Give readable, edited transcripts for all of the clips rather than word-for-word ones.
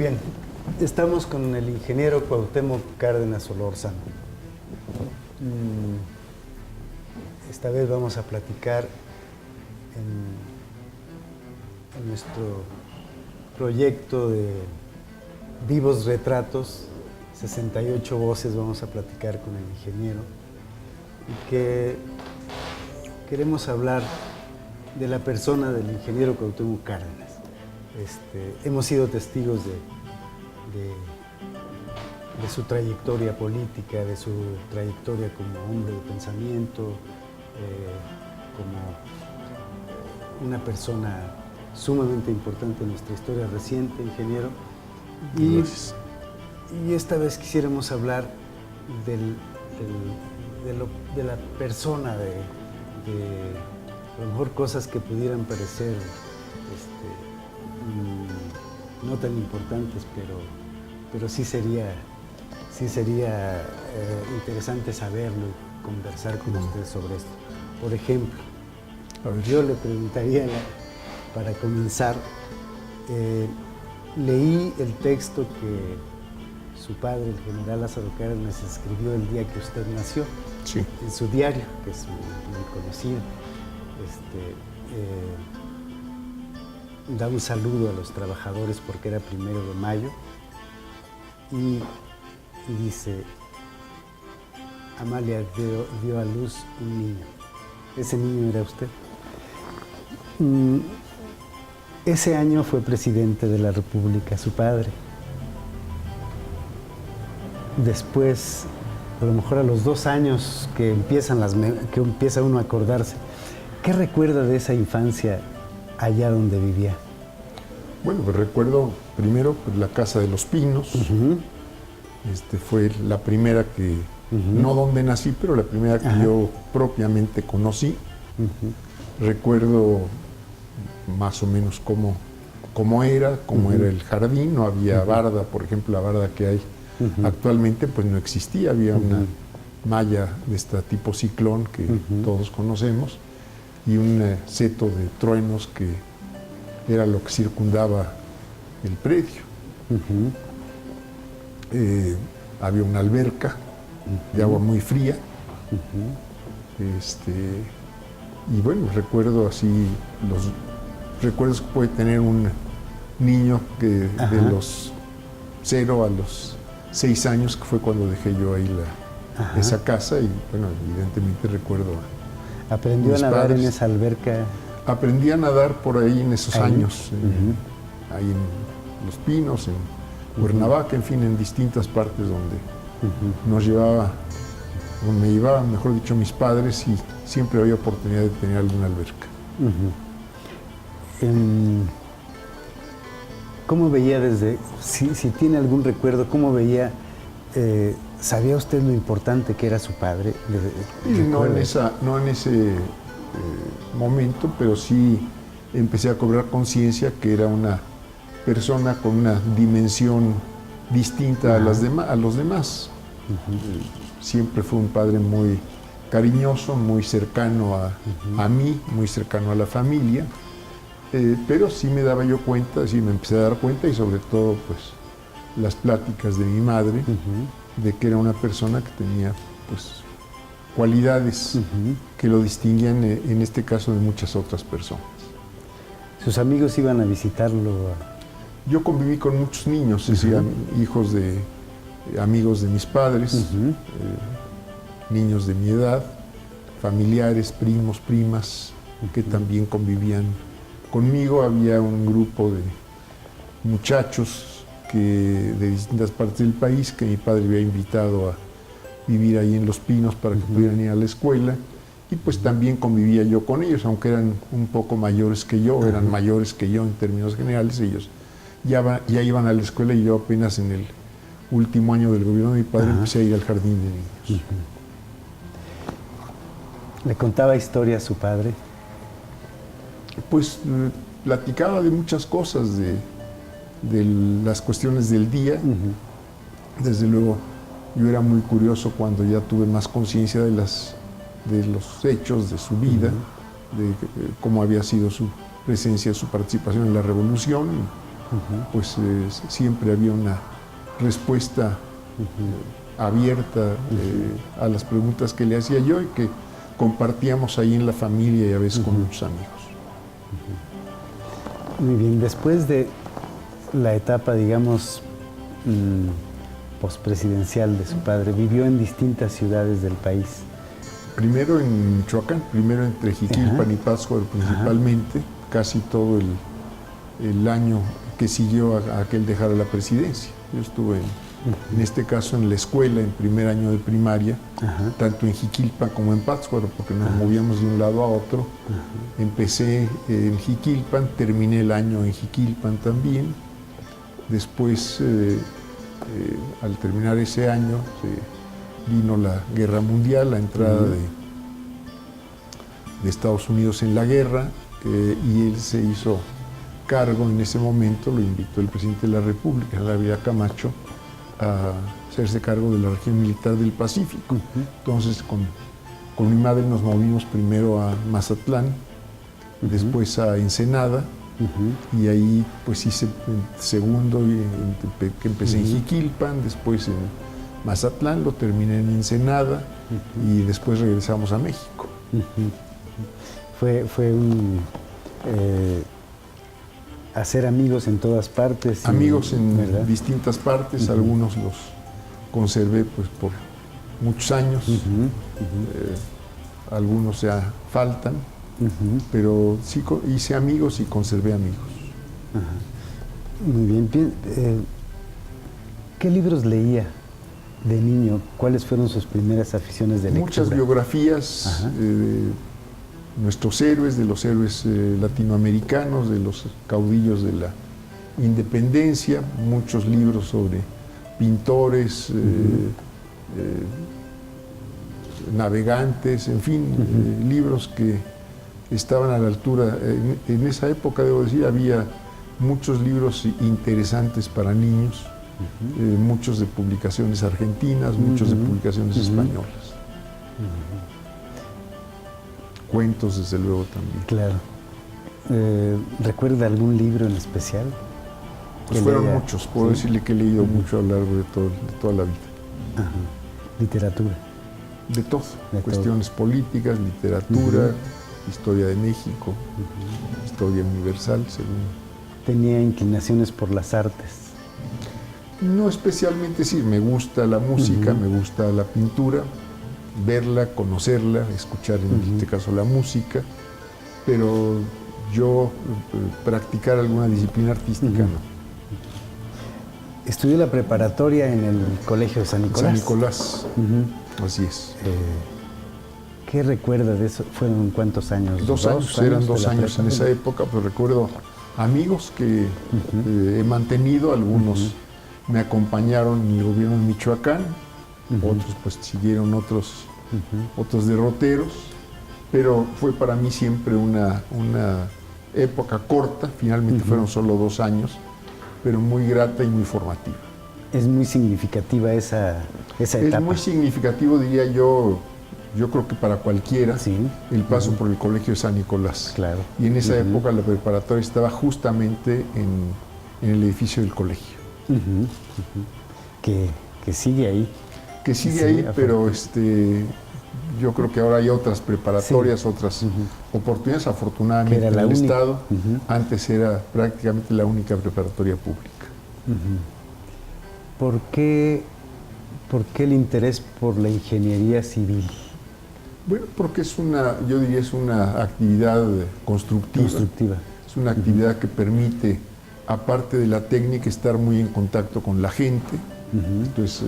bien, estamos con el ingeniero Cuauhtémoc Cárdenas Solórzano. Esta vez vamos a platicar en nuestro proyecto de Vivos Retratos, 68 voces, vamos a platicar con el ingeniero, y que queremos hablar de la persona del ingeniero Cuauhtémoc Cárdenas. Hemos sido testigos de su trayectoria política, de su trayectoria como hombre de pensamiento, como una persona sumamente importante en nuestra historia reciente, ingeniero. Y esta vez quisiéramos hablar de la persona, de a lo mejor cosas que pudieran parecer no tan importantes, pero sí sería interesante saberlo y conversar con usted sobre esto. Por ejemplo, yo le preguntaría, para comenzar, leí el texto que su padre, el general Lázaro Cárdenas, escribió el día que usted nació, sí, en su diario, que es muy conocido. Da un saludo a los trabajadores porque era 1 de mayo y dice: Amalia dio a luz un niño. Ese niño era usted. Ese año fue presidente de la República su padre. Después, a lo mejor a los 2 años que empieza uno a acordarse, ¿qué recuerda de esa infancia allá donde vivía? Bueno, pues recuerdo primero pues, la Casa de los Pinos. Fue la primera que, no donde nací, pero la primera que yo propiamente conocí. Recuerdo más o menos cómo era el jardín. No había barda, por ejemplo, la barda que hay actualmente pues no existía. Había una malla de este tipo ciclón que todos conocemos y un seto de truenos que era lo que circundaba el predio. Había una alberca de agua muy fría. Y bueno, recuerdo así los recuerdos que puede tener un niño que de los 0 a los 6 años, que fue cuando dejé yo ahí esa casa, y bueno, evidentemente recuerdo a ¿Aprendió a nadar en esa alberca? Aprendí a nadar por ahí en esos años, ahí en Los Pinos, en Cuernavaca, en fin, en distintas partes donde me llevaban, mejor dicho, mis padres, y siempre había oportunidad de tener alguna alberca. ¿Cómo veía si tiene algún recuerdo, cómo veía, sabía usted lo importante que era su padre? No en ese momento, pero sí empecé a cobrar conciencia que era una persona con una dimensión distinta a los demás. Siempre fue un padre muy cariñoso, muy cercano a mí, muy cercano a la familia, pero sí me daba yo cuenta, sí me empecé a dar cuenta, y sobre todo pues las pláticas de mi madre, de que era una persona que tenía pues cualidades que lo distinguían en este caso de muchas otras personas. ¿Sus amigos iban a visitarlo? Yo conviví con muchos niños, hijos de amigos de mis padres, niños de mi edad, familiares, primos, primas, que también convivían conmigo. Había un grupo de muchachos de distintas partes del país que mi padre había invitado a vivir ahí en Los Pinos para que pudieran ir a la escuela, y pues también convivía yo con ellos, aunque eran un poco mayores que yo, eran mayores que yo en términos generales. Ellos ya iban a la escuela, y yo apenas en el último año del gobierno de mi padre empecé a ir al jardín de niños. ¿Le contaba historias a su padre? Pues platicaba de muchas cosas, de las cuestiones del día. Desde luego, yo era muy curioso cuando ya tuve más conciencia de los hechos de su vida, de cómo había sido su presencia, su participación en la revolución. pues siempre había una respuesta abierta a las preguntas que le hacía yo y que compartíamos ahí en la familia y a veces con muchos amigos. Muy bien, después de la etapa, digamos, pospresidencial de su padre, vivió en distintas ciudades del país. Primero en Michoacán, primero entre Jiquilpan y Pátzcuaro principalmente, casi todo el año que siguió a que él dejara la presidencia. Yo estuve en este caso en la escuela, en primer año de primaria, tanto en Jiquilpan como en Pátzcuaro, porque nos movíamos de un lado a otro. Empecé en Jiquilpan, terminé el año en Jiquilpan también. Después, al terminar ese año, vino la Guerra Mundial, la entrada de Estados Unidos en la guerra, y él se hizo cargo en ese momento, lo invitó el presidente de la República, Javier Camacho, a hacerse cargo de la región militar del Pacífico. Entonces, con mi madre nos movimos primero a Mazatlán, después a Ensenada, y ahí pues hice el segundo, que empecé en Jiquilpan, después en Mazatlán, lo terminé en Ensenada, y después regresamos a México. Fue un... hacer amigos en todas partes. Amigos en ¿verdad? distintas partes, algunos los conservé pues por muchos años, algunos ya faltan, pero sí hice amigos y conservé amigos. Muy bien. ¿Qué libros leía de niño? ¿Cuáles fueron sus primeras aficiones de lectura? Muchas biografías de nuestros héroes, de los héroes latinoamericanos, de los caudillos de la independencia, muchos libros sobre pintores, navegantes, en fin, libros que estaban a la altura. En esa época, debo decir, había muchos libros interesantes para niños, muchos de publicaciones argentinas, muchos de publicaciones españolas. Cuentos, desde luego, también. Claro. ¿Recuerda algún libro en especial? Pues fueron muchos, puedo decirle que he leído mucho a lo largo de toda la vida. Literatura. De todo, cuestiones políticas, literatura, historia de México, historia universal, según. ¿Tenía inclinaciones por las artes? No especialmente, sí, me gusta la música, me gusta la pintura, verla, conocerla, escuchar en este caso la música, pero yo practicar alguna disciplina artística no. Estudió la preparatoria en el Colegio de San Nicolás. San Nicolás, así es. ¿Qué recuerda de eso? ¿Fueron cuántos años? Dos años, eran 2 años en esa época, pero recuerdo amigos que he mantenido, algunos me acompañaron en el gobierno de Michoacán, otros pues siguieron otros derroteros, pero fue para mí siempre una época corta, finalmente fueron solo 2 años, pero muy grata y muy formativa. Es muy significativa esa etapa. Es muy significativo, diría yo creo que para cualquiera, el paso por el Colegio de San Nicolás. Claro. Y en esa época la preparatoria estaba justamente en el edificio del colegio. Que sigue ahí. Que sigue ahí, pero yo creo que ahora hay otras preparatorias, otras oportunidades, afortunadamente, en el Estado. Antes era prácticamente la única preparatoria pública. ¿Por qué el interés por la ingeniería civil? Bueno, porque yo diría, es una actividad constructiva. Es una actividad que permite, aparte de la técnica, estar muy en contacto con la gente. Entonces,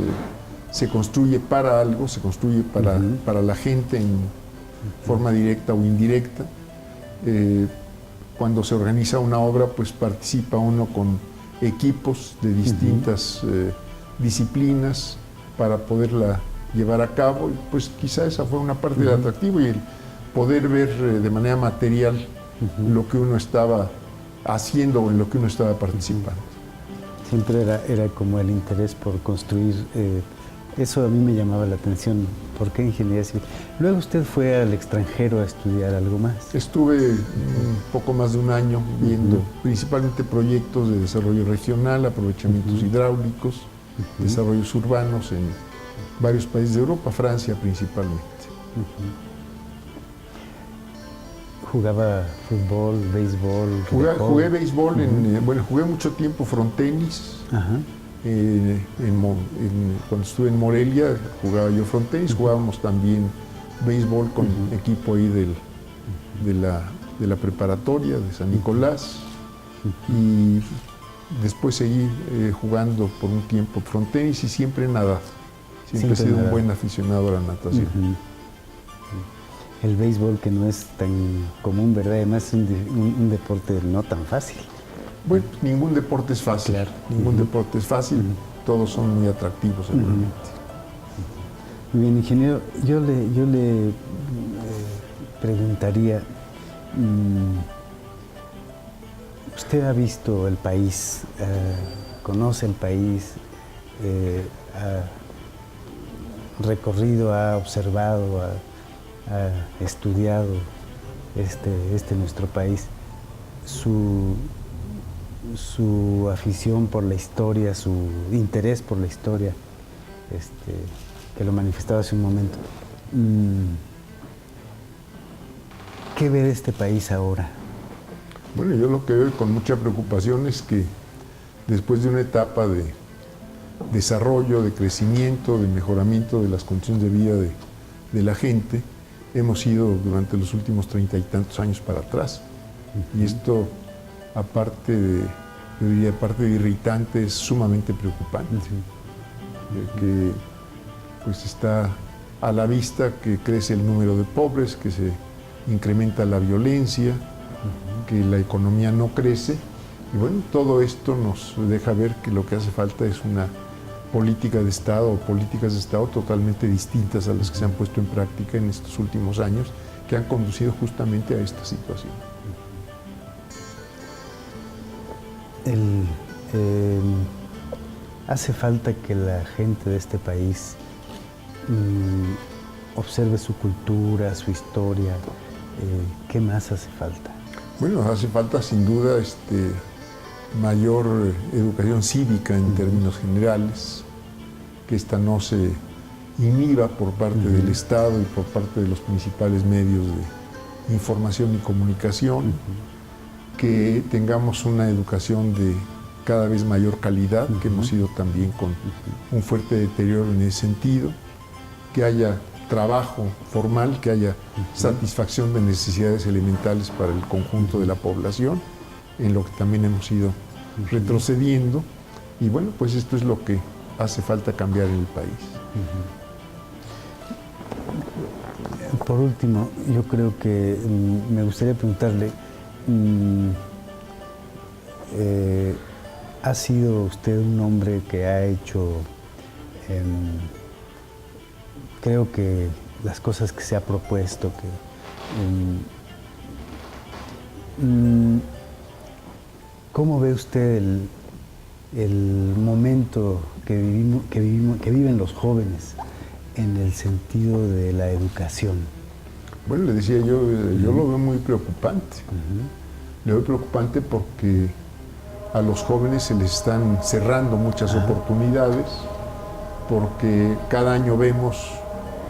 se construye para algo, se construye para la gente en forma directa o indirecta. Cuando se organiza una obra, pues participa uno con equipos de distintas disciplinas para poderla llevar a cabo, y pues quizá esa fue una parte del atractivo, y el poder ver de manera material lo que uno estaba haciendo o en lo que uno estaba participando. Siempre era como el interés por construir. Eso a mí me llamaba la atención. ¿Por qué ingeniería civil? Luego usted fue al extranjero a estudiar algo más. Estuve un poco más de un año viendo principalmente proyectos de desarrollo regional, aprovechamientos hidráulicos, desarrollos urbanos en varios países de Europa, Francia principalmente. ¿Jugaba fútbol, béisbol? Jugué béisbol, jugué mucho tiempo frontenis. Ajá. Cuando estuve en Morelia jugaba yo frontenis, jugábamos también béisbol con equipo ahí de la preparatoria de San Nicolás, y después seguí jugando por un tiempo frontenis y siempre nadado. Siempre he sido un buen aficionado a la natación. El béisbol, que no es tan común, ¿verdad? Además es un deporte no tan fácil. Bueno, ningún deporte es fácil. Claro. Ningún deporte es fácil. Todos son muy atractivos, seguramente. Muy bien, ingeniero. Yo le preguntaría, ¿usted ha visto el país, conoce el país, ha recorrido, ha observado, ha estudiado nuestro país? Su afición por la historia, su interés por la historia, que lo manifestaba hace un momento. ¿Qué ve de este país ahora? Bueno, yo lo que veo con mucha preocupación es que después de una etapa de desarrollo, de crecimiento, de mejoramiento de las condiciones de vida de la gente, hemos ido durante los últimos 30 y tantos años para atrás. Y esto, aparte de irritante, es sumamente preocupante. Que pues está a la vista que crece el número de pobres, que se incrementa la violencia, que la economía no crece. Y bueno, todo esto nos deja ver que lo que hace falta es una política de Estado o políticas de Estado totalmente distintas a las que se han puesto en práctica en estos últimos años, que han conducido justamente a esta situación. Hace falta que la gente de este país observe su cultura, su historia. ¿Qué más hace falta? Bueno, hace falta sin duda mayor educación cívica en términos generales, que esta no se inhiba por parte del Estado y por parte de los principales medios de información y comunicación, que tengamos una educación de cada vez mayor calidad, que hemos ido también con un fuerte deterioro en ese sentido, que haya trabajo formal, que haya satisfacción de necesidades elementales para el conjunto de la población, en lo que también hemos ido retrocediendo. Y bueno, pues esto es lo que hace falta cambiar en el país. Por último, yo creo que me gustaría preguntarle, ¿ha sido usted un hombre que ha hecho, creo que las cosas que se ha propuesto, ¿cómo ve usted el momento que viven los jóvenes en el sentido de la educación? Bueno, le decía yo lo veo muy preocupante. Lo veo preocupante porque a los jóvenes se les están cerrando muchas oportunidades, porque cada año vemos,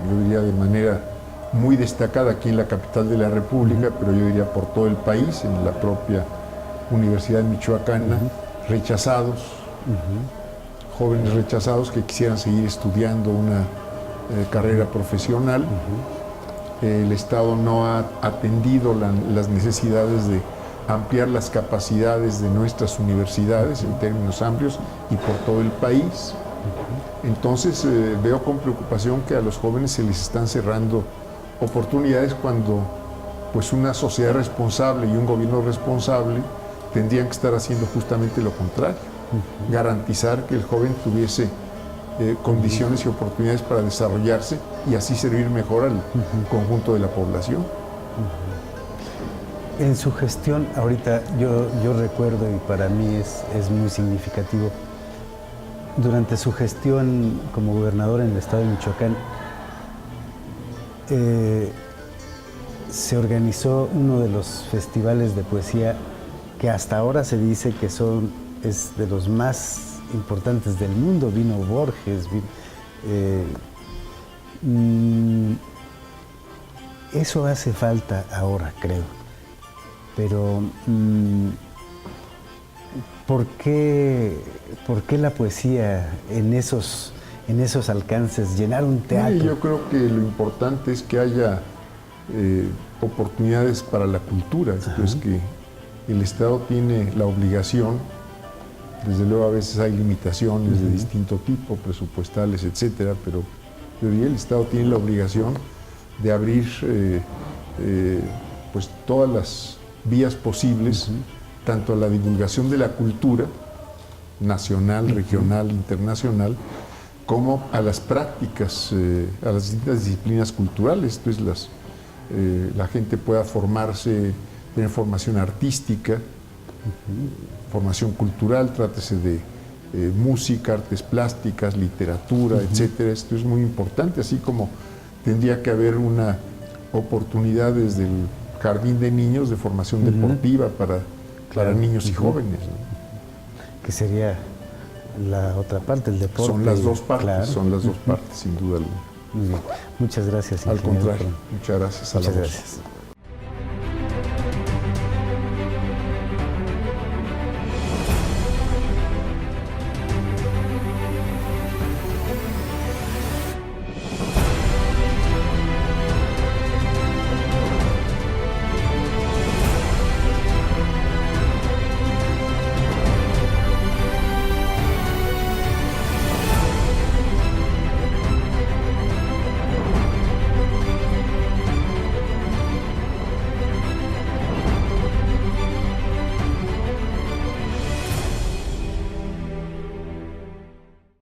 yo diría de manera muy destacada aquí en la capital de la República, pero yo diría por todo el país, en la propia Universidad Michoacana, rechazados, jóvenes rechazados que quisieran seguir estudiando una carrera profesional. El Estado no ha atendido las necesidades de ampliar las capacidades de nuestras universidades en términos amplios y por todo el país. Entonces veo con preocupación que a los jóvenes se les están cerrando oportunidades cuando pues una sociedad responsable y un gobierno responsable tendrían que estar haciendo justamente lo contrario, garantizar que el joven tuviese condiciones y oportunidades para desarrollarse y así servir mejor al conjunto de la población. En su gestión, ahorita yo recuerdo, y para mí es muy significativo, durante su gestión como gobernador en el estado de Michoacán, se organizó uno de los festivales de poesía que hasta ahora se dice que es de los más importantes del mundo. Vino Borges, eso hace falta ahora, creo. Pero ¿por qué la poesía en esos alcances, llenar un teatro? Yo creo que lo importante es que haya oportunidades para la cultura. Entonces, que el Estado tiene la obligación, desde luego a veces hay limitaciones de distinto tipo, presupuestales, etcétera, pero yo diría el Estado tiene la obligación de abrir pues todas las vías posibles, tanto a la divulgación de la cultura nacional, regional, internacional, como a las prácticas, a las distintas disciplinas culturales. Entonces la gente pueda formarse, tener formación artística, formación cultural, trátese de música, artes plásticas, literatura, etcétera. Esto es muy importante, así como tendría que haber una oportunidad desde el jardín de niños de formación deportiva para niños y jóvenes, ¿no? Que sería la otra parte, el deporte. Son las dos partes, claro. son las dos partes, sin duda alguna. Muy bien. Muchas gracias, Al ingeniero. contrario, muchas gracias a la Muchas voz. gracias.